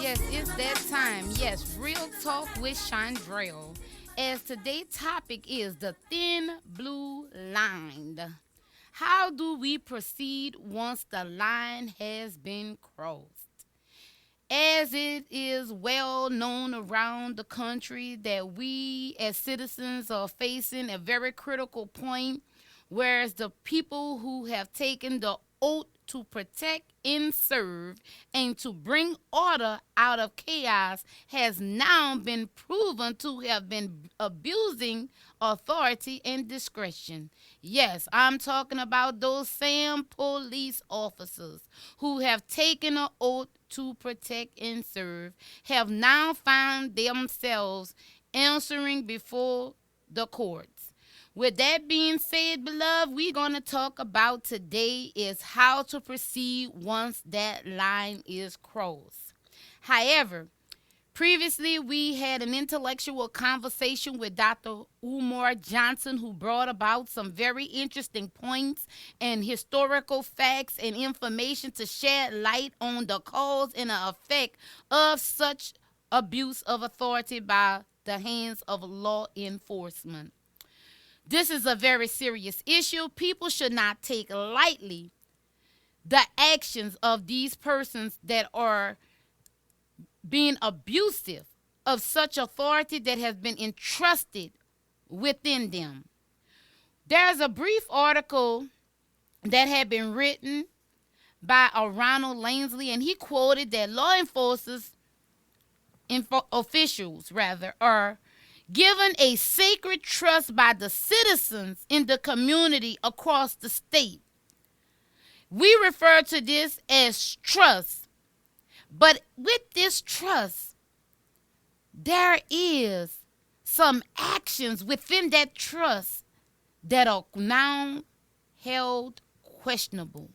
Yes, it's that time. Yes, Real Talk with Shondrell. As today's topic is the thin blue line. How do we proceed once the line has been crossed? As it is well known around the country that we as citizens are facing a very critical point, whereas the people who have taken the oath to protect and serve and to bring order out of chaos has now been proven to have been abusing authority and discretion. Yes, I'm talking about those same police officers who have taken an oath to protect and serve, have now found themselves answering before the courts. With that being said, beloved, we're going to talk about today is how to proceed once that line is crossed. However, previously, we had an intellectual conversation with Dr. Umar Johnson, who brought about some very interesting points and historical facts and information to shed light on the cause and the effect of such abuse of authority by the hands of law enforcement. This is a very serious issue. People should not take lightly the actions of these persons that are being abusive of such authority that has been entrusted within them. There's a brief article that had been written by a Ronald Lansley, and he quoted that law enforcers, officials rather, are given a sacred trust by the citizens in the community across the state. We refer to this as trust. But with this trust, there is some actions within that trust that are now held questionable.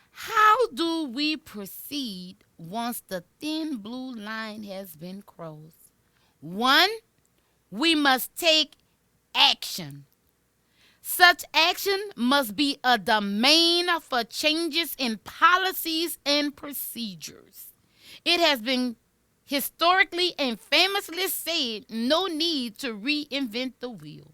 How do we proceed once the thin blue line has been crossed? One, we must take action. Such action must be a domain for changes in policies and procedures. It has been historically and famously said, no need to reinvent the wheel.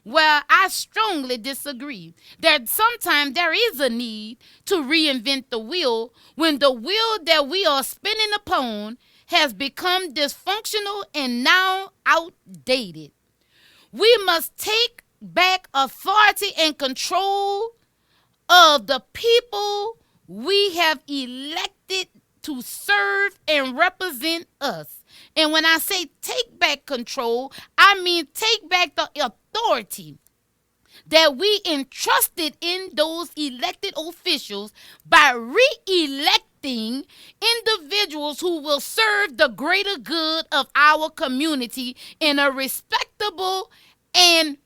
Well, I strongly disagree that sometimes there is a need to reinvent the wheel when the wheel that we are spinning upon has become dysfunctional and now outdated. We must take back authority and control of the people we have elected to serve and represent us. And when I say take back control, I mean take back the authority that we entrusted in those elected officials by re-electing individuals who will serve the greater good of our community in a respectable and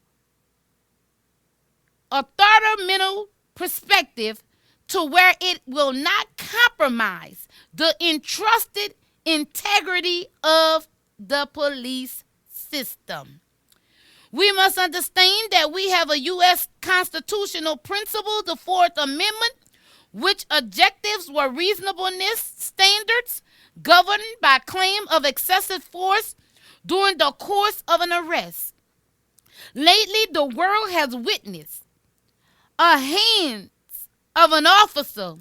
authoritative perspective, to where it will not compromise the entrusted integrity of the police system. We must understand that we have a U.S. constitutional principle, the Fourth Amendment, which objectives were reasonableness standards governed by claim of excessive force during the course of an arrest. Lately, the world has witnessed a hand of an officer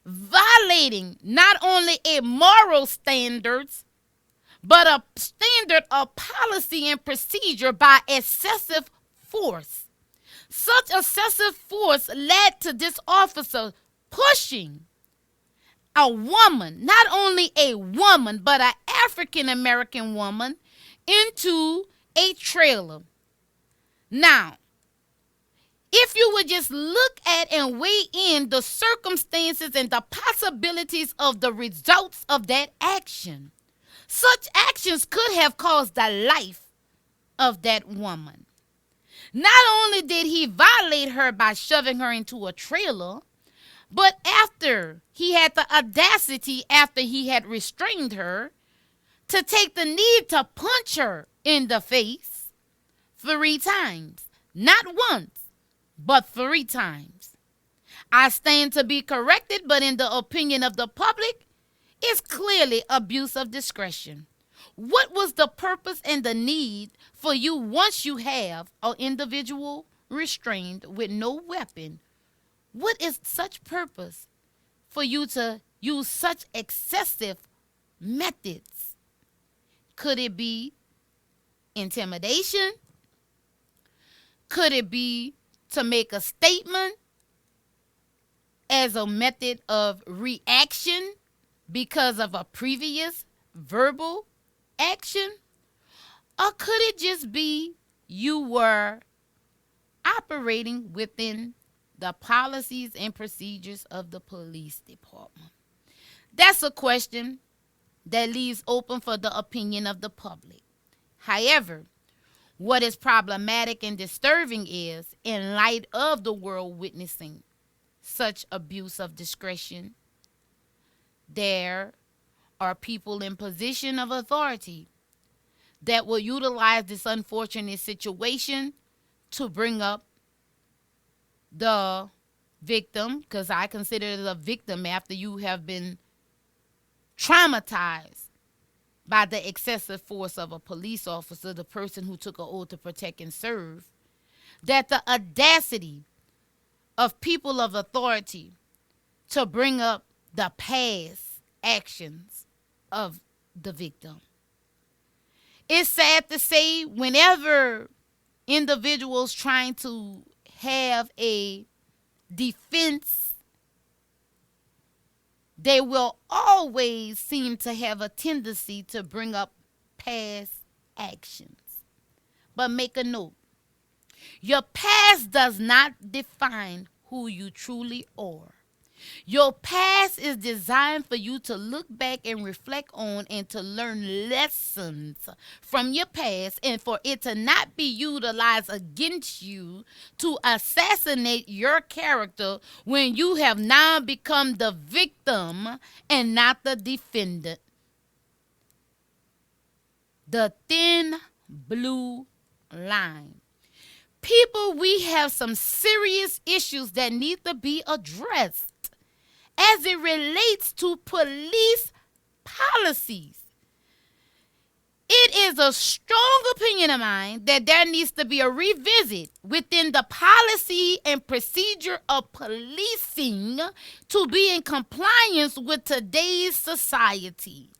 violating not only a moral standards but a standard of policy and procedure by excessive force. Such excessive force led to this officer pushing a woman, not only a woman but an African American woman, into a trailer. Now, if you would just look at and weigh in the circumstances and the possibilities of the results of that action, such actions could have caused the life of that woman. Not only did he violate her by shoving her into a trailer, but after he had the audacity, after he had restrained her, to take the need to punch her in the face 3 times. Not once, but 3 times. I stand to be corrected, but in the opinion of the public, It's clearly abuse of discretion. What was the purpose and the need for you once you have an individual restrained with no weapon? What is such purpose for you to use such excessive methods? Could it be intimidation? Could it be to make a statement as a method of reaction because of a previous verbal action? Or could it just be you were operating within the policies and procedures of the police department? That's a question that leaves open for the opinion of the public. However, what is problematic and disturbing is, in light of the world witnessing such abuse of discretion, there are people in position of authority that will utilize this unfortunate situation to bring up the victim, because I consider it a victim after you have been traumatized by the excessive force of a police officer, the person who took an oath to protect and serve, that the audacity of people of authority to bring up the past actions of the victim. It's sad to say, whenever individuals trying to have a defense, they will always seem to have a tendency to bring up past actions. But make a note, your past does not define who you truly are. Your past is designed for you to look back and reflect on and to learn lessons from your past, and for it to not be utilized against you to assassinate your character when you have now become the victim and not the defendant. The thin blue line. People, we have some serious issues that need to be addressed as it relates to police policies. It is a strong opinion of mine that there needs to be a revisit within the policy and procedure of policing to be in compliance with today's society.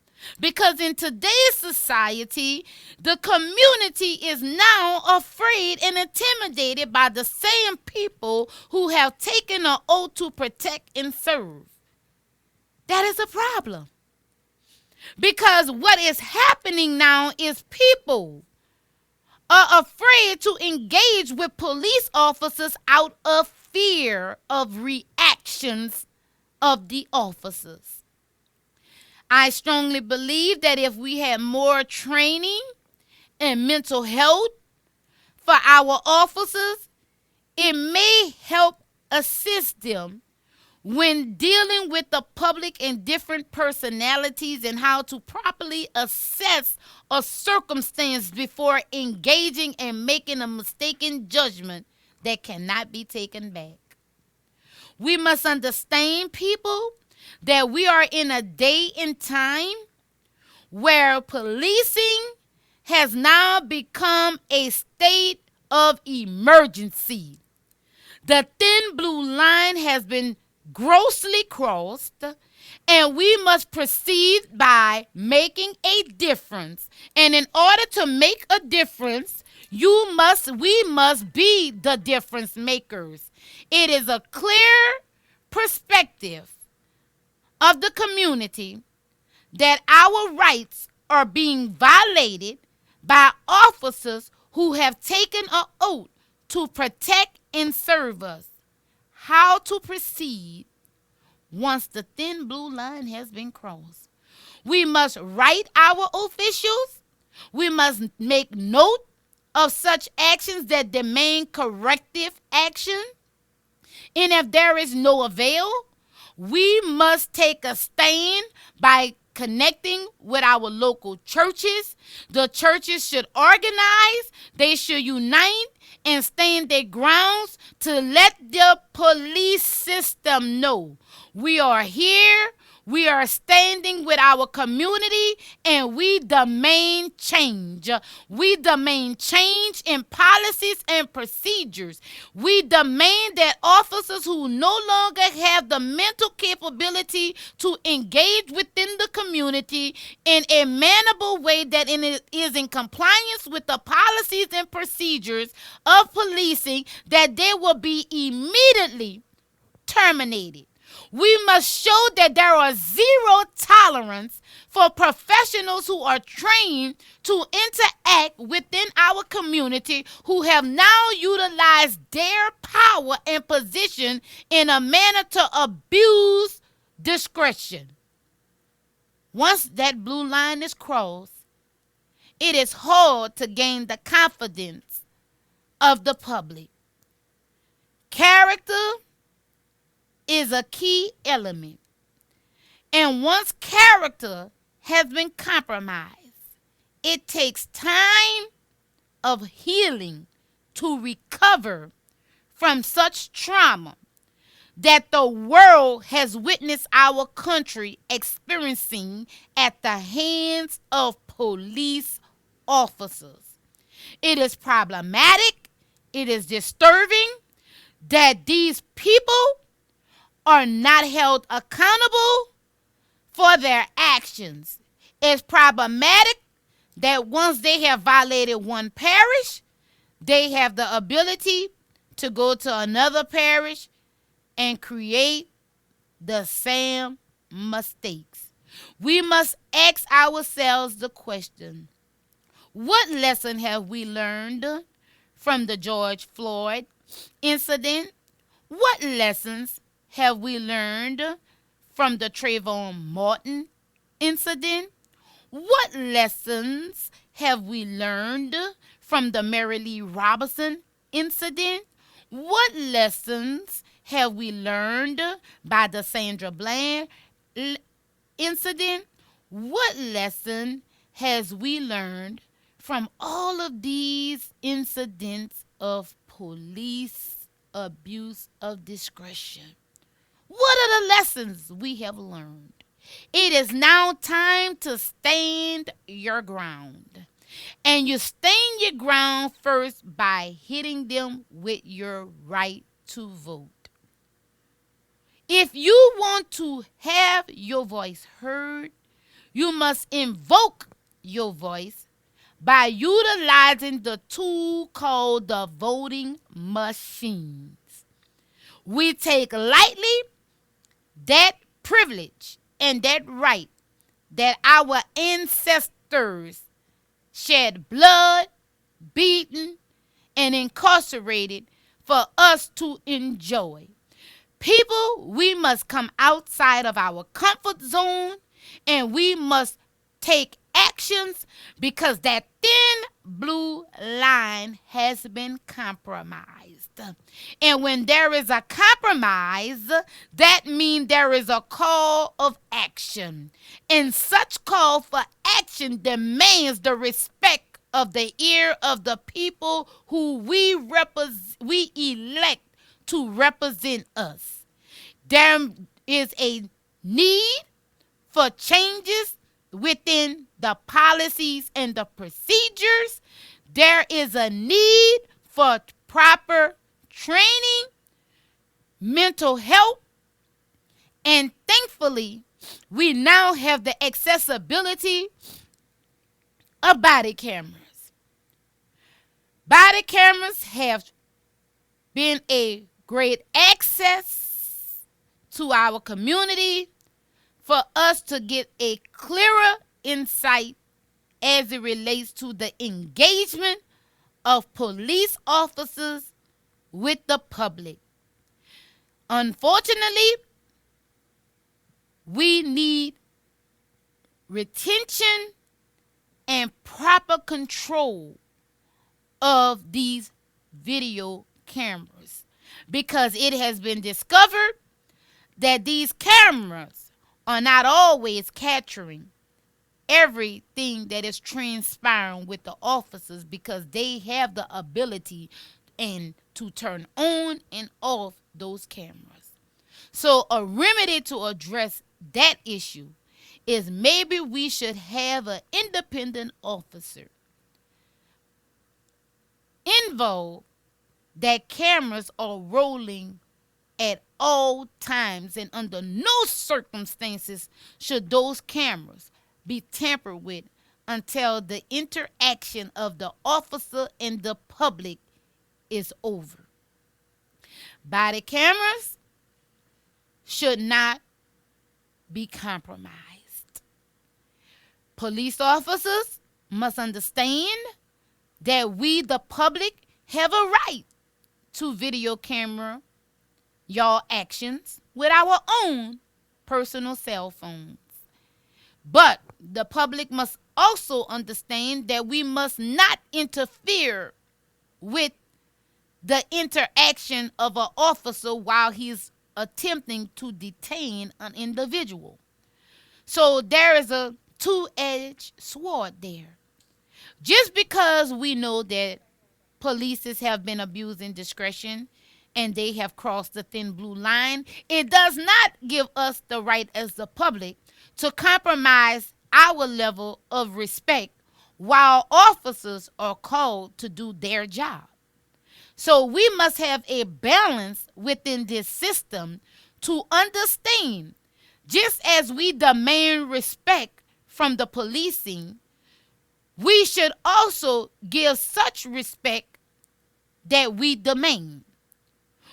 Because in today's society, the community is now afraid and intimidated by the same people who have taken an oath to protect and serve. That is a problem. Because what is happening now is people are afraid to engage with police officers out of fear of reactions of the officers. I strongly believe that if we had more training and mental health for our officers, it may help assist them when dealing with the public and different personalities and how to properly assess a circumstance before engaging and making a mistaken judgment that cannot be taken back. We must understand, people, that we are in a day and time where policing has now become a state of emergency. The thin blue line has been grossly crossed, and we must proceed by making a difference. And in order to make a difference, we must be the difference makers. It is a clear perspective of the community that our rights are being violated by officers who have taken an oath to protect and serve us. How to proceed once the thin blue line has been crossed. We must write our officials. We must make note of such actions that demand corrective action. And if there is no avail, we must take a stand by connecting with our local churches. The churches should organize. They should unite and stand their grounds to let the police system know we are here. We are standing with our community and we demand change. We demand change in policies and procedures. We demand that officers who no longer have the mental capability to engage within the community in a mannerable way that is in compliance with the policies and procedures of policing, that they will be immediately terminated. We must show that there are zero tolerance for professionals who are trained to interact within our community, who have now utilized their power and position in a manner to abuse discretion. Once that blue line is crossed, it is hard to gain the confidence of the public. Character is a key element. And once character has been compromised, it takes time of healing to recover from such trauma that the world has witnessed our country experiencing at the hands of police officers. It is problematic, it is disturbing that these people are not held accountable for their actions. It's problematic that once they have violated one parish, they have the ability to go to another parish and create the same mistakes. We must ask ourselves the question, what lesson have we learned from the George Floyd incident? What lessons have we learned from the Trayvon Martin incident? What lessons have we learned from the Mary Lee Robinson incident? What lessons have we learned by the Sandra Bland incident? What lesson has we learned from all of these incidents of police abuse of discretion? What are the lessons we have learned? It is now time to stand your ground. And you stand your ground first by hitting them with your right to vote. If you want to have your voice heard, you must invoke your voice by utilizing the tool called the voting machines. We take lightly that privilege and that right that our ancestors shed blood, beaten, and incarcerated for us to enjoy. People, we must come outside of our comfort zone and we must take actions because that thin blue line has been compromised. And when there is a compromise, that means there is a call of action. And such call for action demands the respect of the ear of the people who we elect to represent us. There is a need for changes within the policies and the procedures. There is a need for proper training, mental health, and thankfully, we now have the accessibility of body cameras. Body cameras have been a great access to our community for us to get a clearer insight as it relates to the engagement of police officers with the public. Unfortunately, we need retention and proper control of these video cameras because it has been discovered that these cameras are not always capturing everything that is transpiring with the officers because they have the ability and to turn on and off those cameras. So a remedy to address that issue is maybe we should have an independent officer involved that cameras are rolling at all times, and under no circumstances should those cameras be tampered with until the interaction of the officer and the public is over. Body cameras should not be compromised. Police officers must understand that we, the public, have a right to video camera y'all actions with our own personal cell phones. But the public must also understand that we must not interfere with the interaction of an officer while he's attempting to detain an individual. So there is a two-edged sword there. Just because we know that police have been abusing discretion and they have crossed the thin blue line, it does not give us the right as the public to compromise our level of respect while officers are called to do their job. So we must have a balance within this system to understand, just as we demand respect from the policing, we should also give such respect that we demand.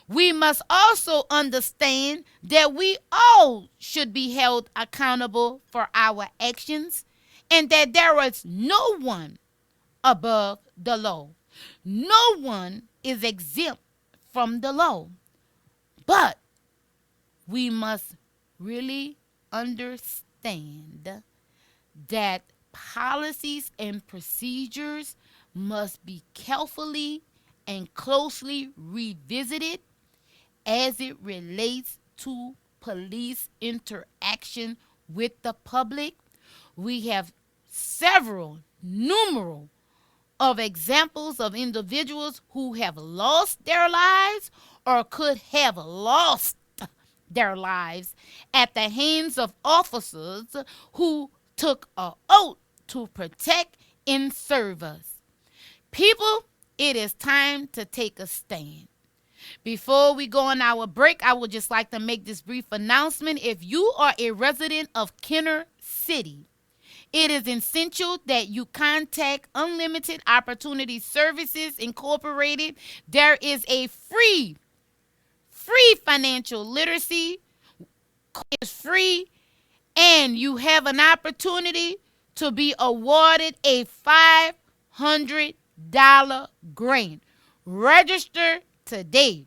We must also understand that we all should be held accountable for our actions and that there is no one above the law. No one is exempt from the law. But we must really understand that policies and procedures must be carefully and closely revisited as it relates to police interaction with the public. We have numerous of examples of individuals who have lost their lives or could have lost their lives at the hands of officers who took an oath to protect and serve us. People, it is time to take a stand. Before we go on our break, I would just like to make this brief announcement. If you are a resident of Kenner City, it is essential that you contact Unlimited Opportunity Services Incorporated. There is a free financial literacy. It's free, and you have an opportunity to be awarded a $500 grant. Register today.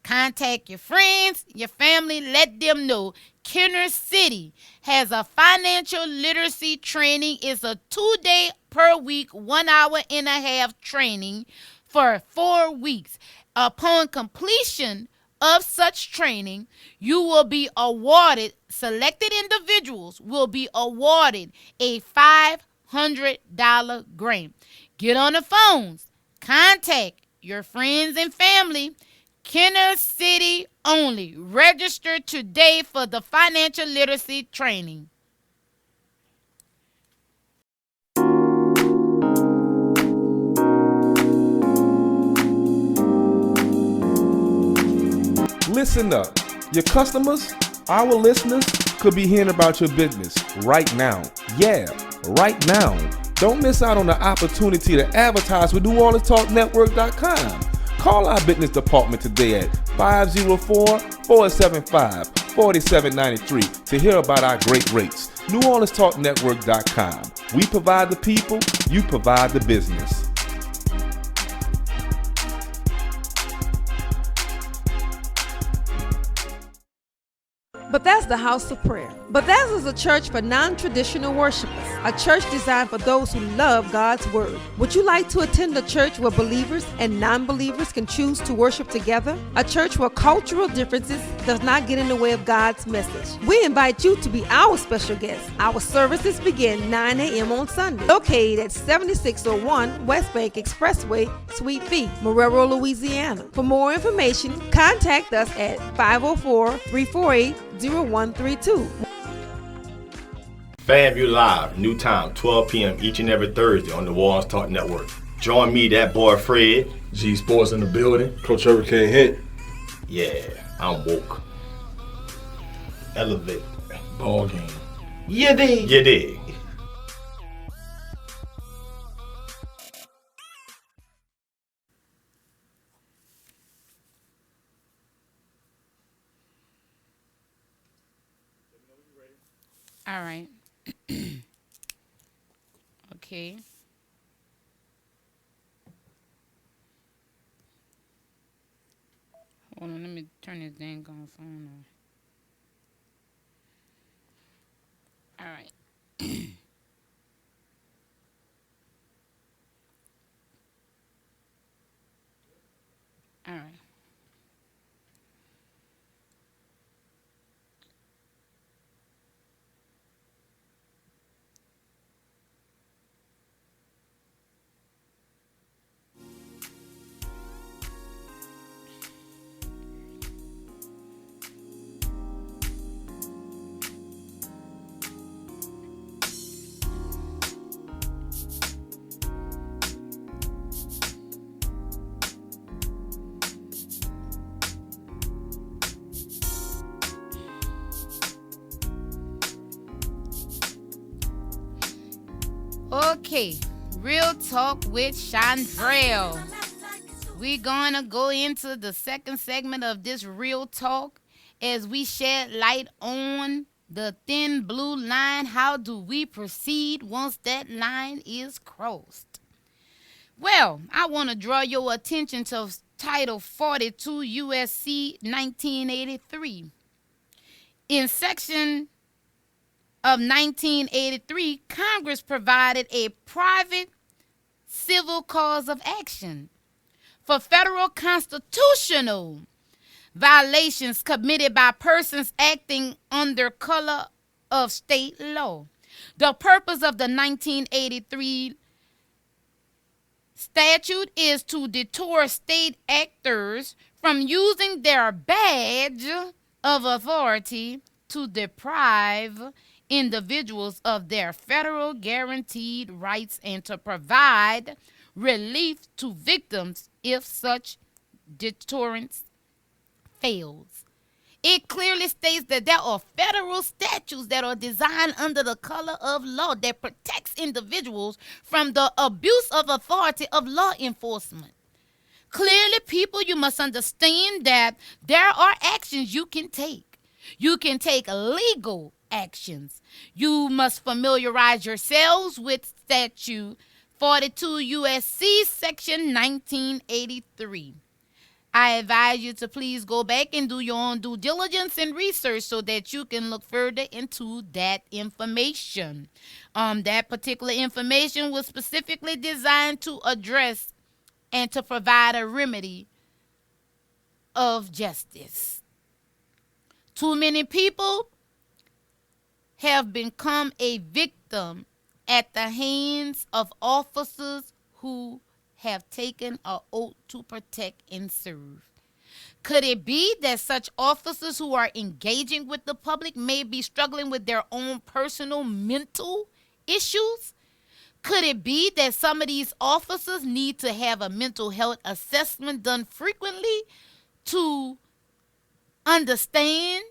Contact your friends, your family, let them know Kenner City has a financial literacy training. It's a 2-day per week, 1 hour and a half training for 4 weeks. Upon completion of such training, you will be awarded, selected individuals will be awarded a $500 grant. Get on the phones. Contact your friends and family. Kenner City only. Register today for the financial literacy training. Listen up. Your customers, our listeners, could be hearing about your business right now. Yeah, right now. Don't miss out on the opportunity to advertise with NewOrleansTalkNetwork.com. Call our business department today at 504-475-4793 to hear about our great rates. NewOrleansTalkNetwork.com. We provide the people, you provide the business. Bethesda House of Prayer. Bethesda is a church for non-traditional worshipers, a church designed for those who love God's Word. Would you like to attend a church where believers and non-believers can choose to worship together? A church where cultural differences does not get in the way of God's message. We invite you to be our special guest. Our services begin 9 a.m. on Sunday, located at 7601 West Bank Expressway, Suite B, Marrero, Louisiana. For more information, contact us at 504-348-0132. FAMU Live, new time, 12 p.m. each and every Thursday on the War Talk Network. Join me, that boy Fred. G Sports in the building. Coach Hurricane Hit. Yeah, I'm woke. Elevate. Ball game. You dig? You dig. All right. Okay. Hold on, let me turn this dang on phone on. All right. All right. Okay, real talk with Shondrell. We're gonna go into the second segment of this real talk as we shed light on the thin blue line. How do we proceed once that line is crossed? Well, I want to draw your attention to Title 42 USC 1983. In section of 1983, Congress provided a private civil cause of action for federal constitutional violations committed by persons acting under color of state law. The purpose of the 1983 statute is to deter state actors from using their badge of authority to deprive individuals of their federal guaranteed rights and to provide relief to victims if such deterrence fails. It clearly states that there are federal statutes that are designed under the color of law that protects individuals from the abuse of authority of law enforcement. Clearly, people, you must understand that there are actions you can take. You can take legal actions. You must familiarize yourselves with Statute 42 USC Section 1983. I advise you to please go back and do your own due diligence and research so that you can look further into that information. That particular information was specifically designed to address and to provide a remedy of justice. Too many people have become a victim at the hands of officers who have taken an oath to protect and serve. Could it be that such officers who are engaging with the public may be struggling with their own personal mental issues? Could it be that some of these officers need to have a mental health assessment done frequently to understand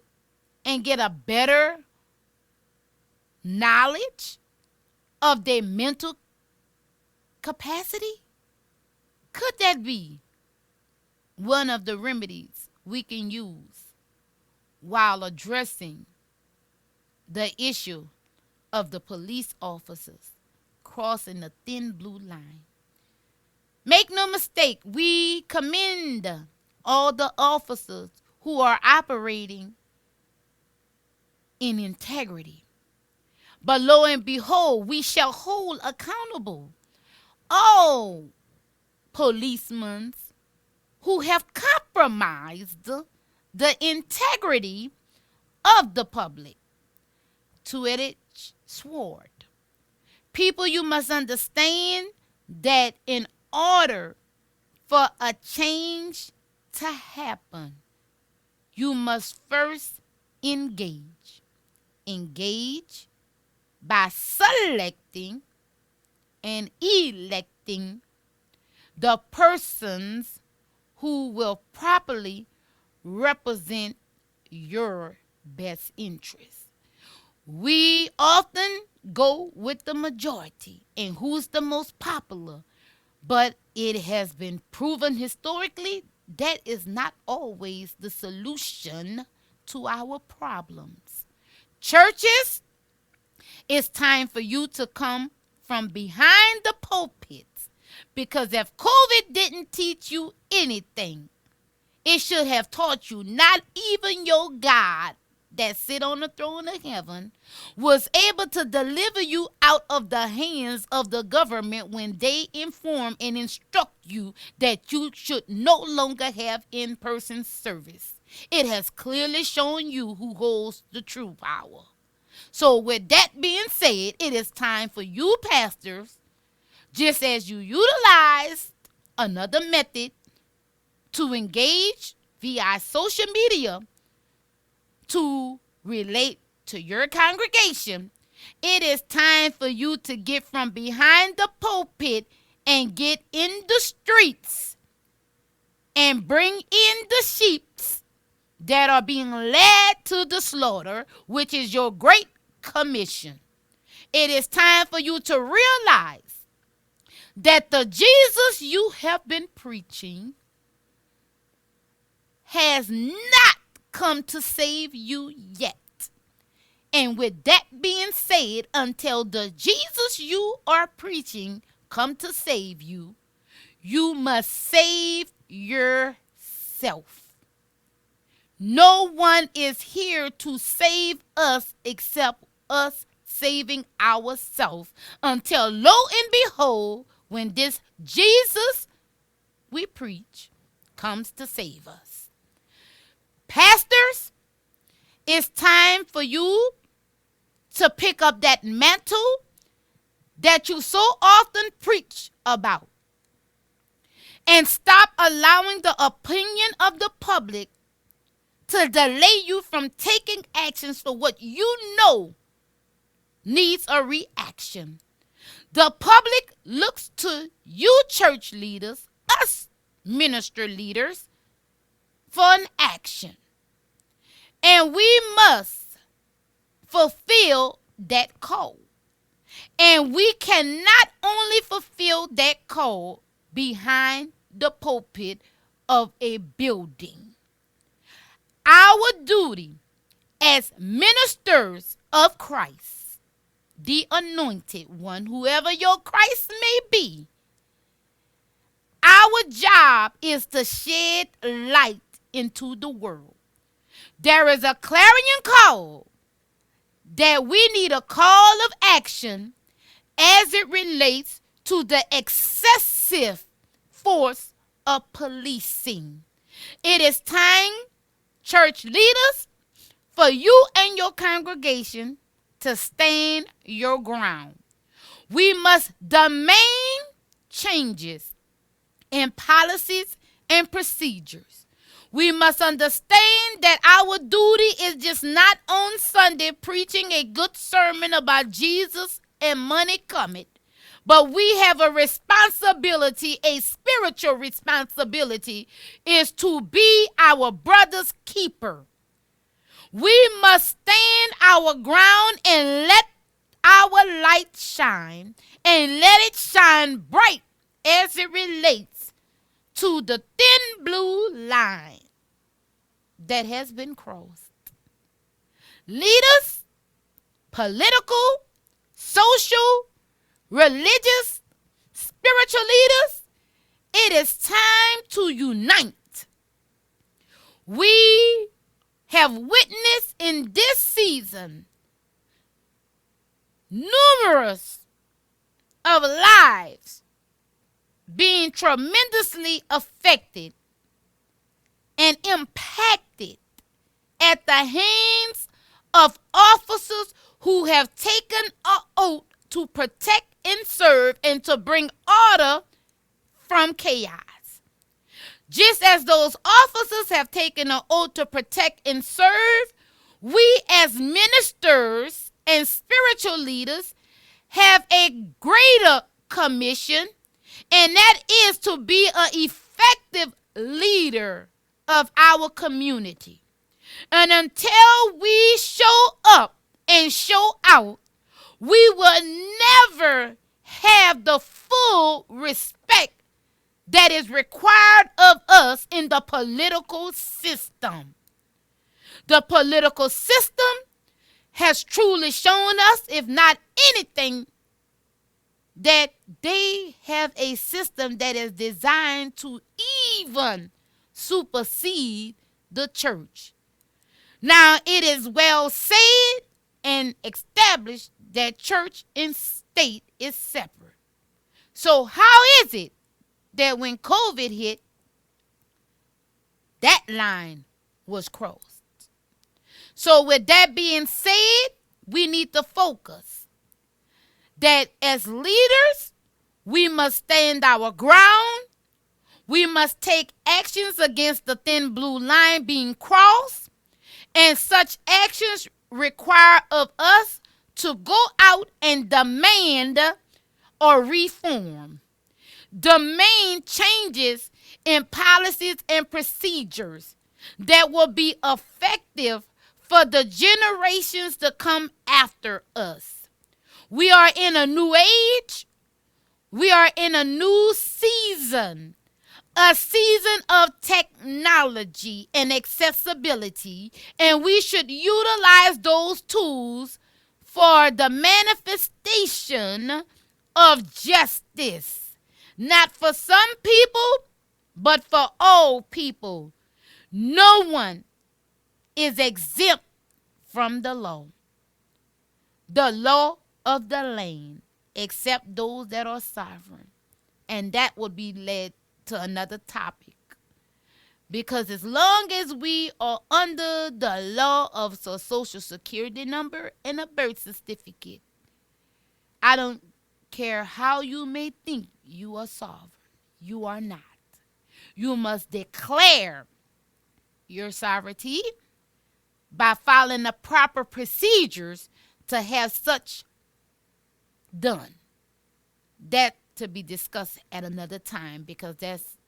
and get a better knowledge of their mental capacity? Could that be one of the remedies we can use while addressing the issue of the police officers crossing the thin blue line? Make no mistake, we commend all the officers who are operating in integrity. But lo and behold, we shall hold accountable all policemen who have compromised the integrity of the public. Two-edged sword. People, you must understand that in order for a change to happen, you must first engage. Engage by selecting and electing the persons who will properly represent your best interests. We often go with the majority and who's the most popular, but it has been proven historically that is not always the solution to our problems. Churches, it's time for you to come from behind the pulpits, because if COVID didn't teach you anything, it should have taught you not even your God that sit on the throne of heaven was able to deliver you out of the hands of the government when they inform and instruct you that you should no longer have in-person service. It has clearly shown you who holds the true power. So with that being said, it is time for you pastors, just as you utilized another method to engage via social media to relate to your congregation, it is time for you to get from behind the pulpit and get in the streets and bring in the sheep that are being led to the slaughter, which is your great commission. It is time for you to realize that the Jesus you have been preaching has not come to save you yet. And with that being said, until the Jesus you are preaching come to save you, you must save yourself. No one is here to save us except us saving ourselves, until lo and behold, when this Jesus we preach comes to save us. Pastors, it's time for you to pick up that mantle that you so often preach about and stop allowing the opinion of the public to delay you from taking actions for what you know needs a reaction. The public looks to you church leaders, us minister leaders, for an action. And we must fulfill that call. And we cannot only fulfill that call behind the pulpit of a building. Our duty as ministers of Christ, the anointed one, whoever your Christ may be, our job is to shed light into the world. There is a clarion call that we need a call of action as it relates to the excessive force of policing. It is time, church leaders, for you and your congregation to stand your ground. We must demand changes in policies and procedures. We must understand that our duty is just not on Sunday preaching a good sermon about Jesus and money cometh, but we have a responsibility, a spiritual responsibility, is to be our brother's keeper. We must stand our ground and let our light shine, and let it shine bright as it relates to the thin blue line that has been crossed. Leaders, political, social, religious, spiritual leaders, it is time to unite. We have witnessed in this season numerous of lives being tremendously affected and impacted at the hands of officers who have taken an oath to protect and serve and to bring order from chaos. Just as those officers have taken an oath to protect and serve, we as ministers and spiritual spiritual leaders have a greater commission, and that is to be an effective leader of our community. And until we show up and show out, we will never have the full respect that is required of us in the political system. The political system has truly shown us, if not anything, that they have a system that is designed to even supersede the church. Now, it is well said and established that church and state is separate. So how is it that when COVID hit, that line was crossed? So with that being said, we need to focus that as leaders, we must stand our ground. We must take actions against the thin blue line being crossed. And such actions require of us to go out and demand or reform. Demand changes in policies and procedures that will be effective for the generations to come after us. We are in a new age. We are in a new season. A season of technology and accessibility, and we should utilize those tools for the manifestation of justice, not for some people, but for all people. No one is exempt from the law of the land, except those that are sovereign. And that would be led to another topic. Because as long as we are under the law of a social security number and a birth certificate, I don't care how you may think you are sovereign. You are not. You must declare your sovereignty by following the proper procedures to have such done. That to be discussed at another time, because that's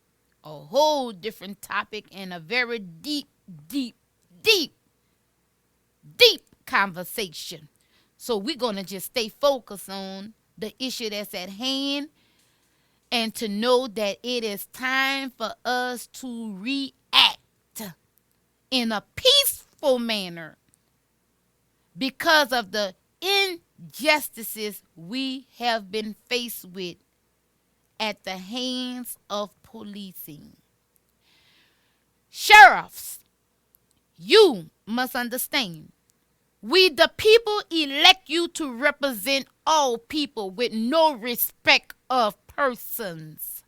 a whole different topic and a very deep conversation. So we're going to just stay focused on the issue that's at hand and to know that it is time for us to react in a peaceful manner because of the injustices we have been faced with at the hands of policing. Sheriffs, you must understand, we the people elect you to represent all people with no respect of persons.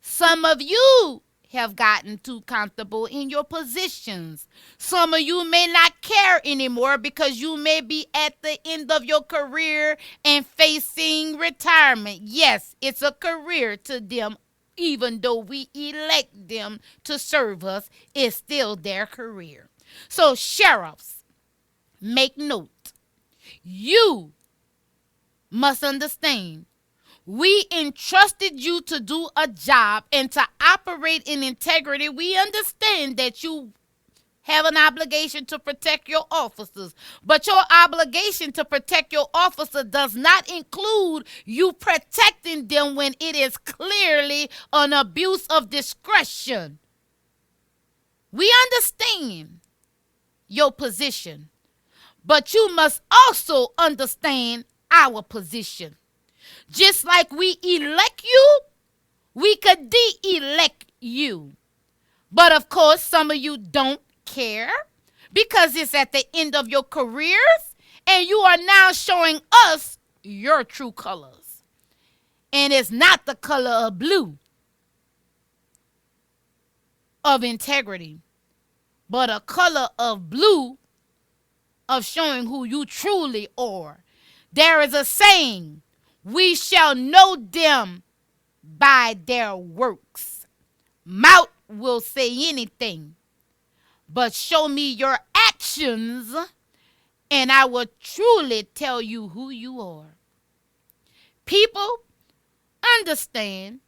Some of you have gotten too comfortable in your positions. Some of you may not care anymore because you may be at the end of your career and facing retirement. Yes, it's a career to them. Even though we elect them to serve us, it's still their career. So sheriffs, make note. You must understand, we entrusted you to do a job and to operate in integrity. We understand that you have an obligation to protect your officers, but your obligation to protect your officer does not include you protecting them when it is clearly an abuse of discretion. We understand your position, but you must also understand our position. Just like we elect you, we could de-elect you. But of course, some of you don't care because it's at the end of your careers and you are now showing us your true colors. And it's not the color of blue of integrity, but a color of blue of showing who you truly are. There is a saying, we shall know them by their works. Mouth will say anything, but show me your actions and I will truly tell you who you are. People, understand,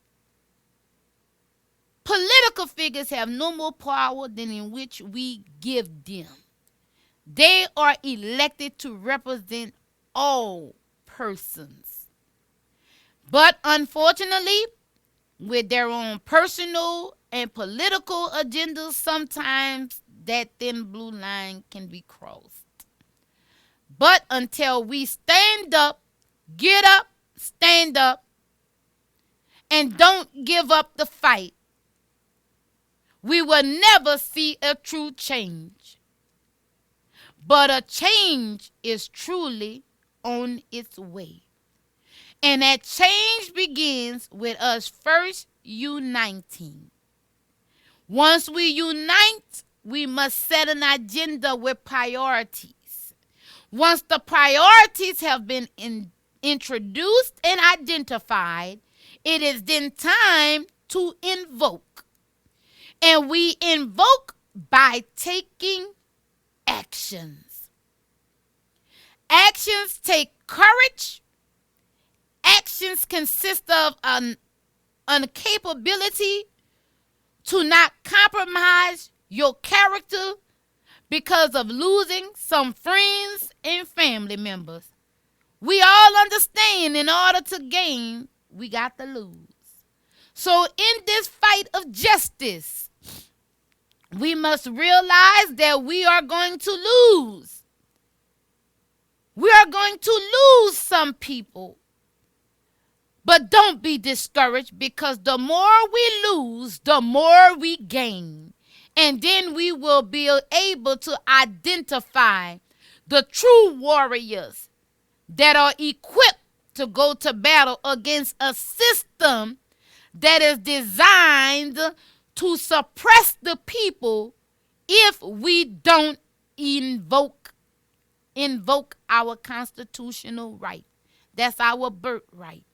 political figures have no more power than in which we give them. They are elected to represent all persons. But unfortunately, with their own personal and political agendas, sometimes that thin blue line can be crossed. But until we stand up, get up, stand up, and don't give up the fight, we will never see a true change. But a change is truly on its way. And that change begins with us first uniting. Once we unite, we must set an agenda with priorities. Once the priorities have been introduced and identified, it is then time to invoke. And we invoke by taking actions. Actions take courage. Actions consist of an incapability to not compromise your character because of losing some friends and family members. We all understand in order to gain, we got to lose. So in this fight of justice, we must realize that we are going to lose. We are going to lose some people. But don't be discouraged, because the more we lose, the more we gain. And then we will be able to identify the true warriors that are equipped to go to battle against a system that is designed to suppress the people if we don't invoke our constitutional right. That's our birthright.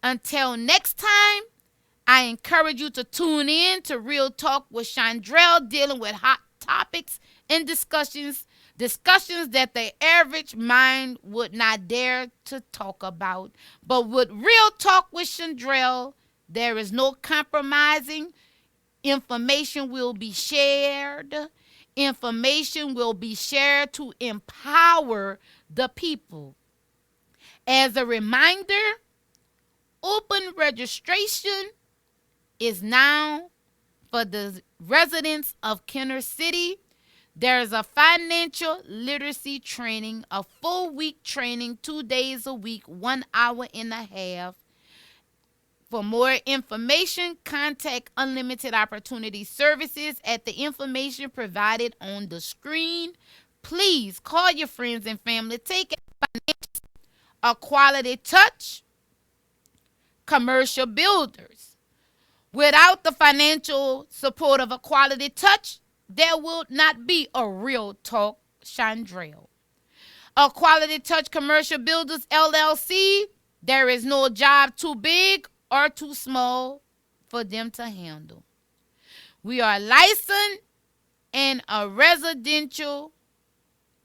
Until next time, I encourage you to tune in to Real Talk with Shondrell, dealing with hot topics and discussions that the average mind would not dare to talk about. But with Real Talk with Shondrell, there is no compromising. Information will be shared. Information will be shared to empower the people. As a reminder, open registration is now for the residents of Kenner City. There is a financial literacy training, a full week training, 2 days a week, 1 hour and a half. For more information, contact Unlimited Opportunity Services at the information provided on the screen. Please call your friends and family. Take a quality touch. Commercial builders. Without the financial support of a quality touch, there will not be a Real Talk Shondrell. A Quality Touch Commercial Builders LLC, there is no job too big or too small for them to handle. We are licensed and a residential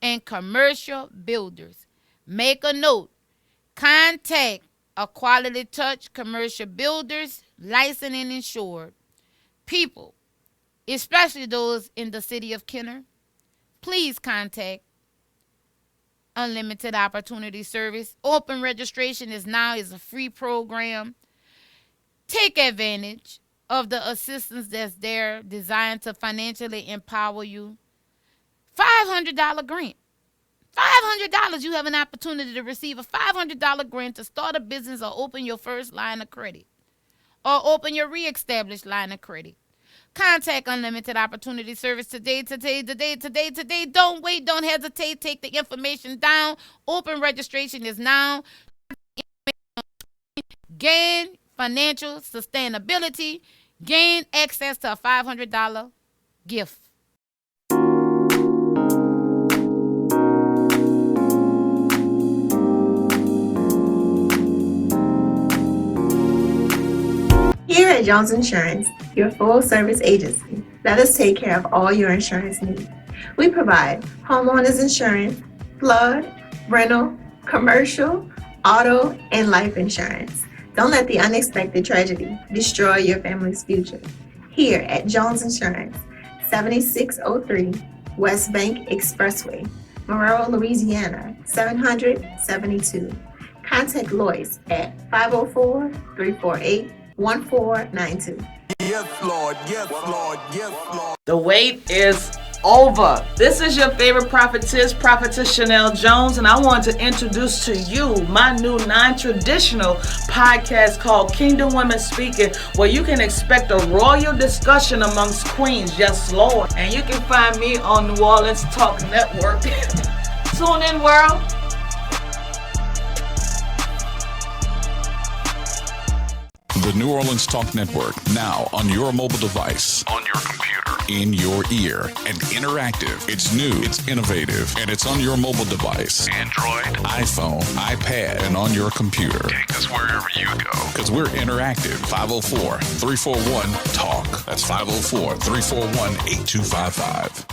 and commercial builders. Make a note. Contact a Quality Touch Commercial Builders, licensed and insured. People, especially those in the city of Kenner, please contact Unlimited Opportunity Service. Open registration is a free program. Take advantage of the assistance that's there, designed to financially empower you. $500 grant. $500, you have an opportunity to receive a $500 grant to start a business or open your first line of credit or open your re-established line of credit. Contact Unlimited Opportunity Service today. Don't wait, don't hesitate. Take the information down. Open registration is now. Gain financial sustainability. Gain access to a $500 gift. Here at Jones Insurance, your full-service agency, let us take care of all your insurance needs. We provide homeowners insurance, flood, rental, commercial, auto, and life insurance. Don't let the unexpected tragedy destroy your family's future. Here at Jones Insurance, 7603 West Bank Expressway, Monroe, Louisiana, 772. Contact Lois at 504-348-1492. Yes, Lord. Yes, Lord. Yes, Lord. The wait is over. This is your favorite prophetess, Chanel Jones, and I want to introduce to you my new non-traditional podcast called Kingdom Women Speaking, where you can expect a royal discussion amongst queens. Yes, Lord. And you can find me on New Orleans Talk Network. Tune in, world. The New Orleans Talk Network, now on your mobile device, on your computer, in your ear, and interactive. It's new, it's innovative, and it's on your mobile device. Android, iPhone, iPad, and on your computer. Take us wherever you go. Because we're interactive. 504-341-TALK. That's 504-341-8255.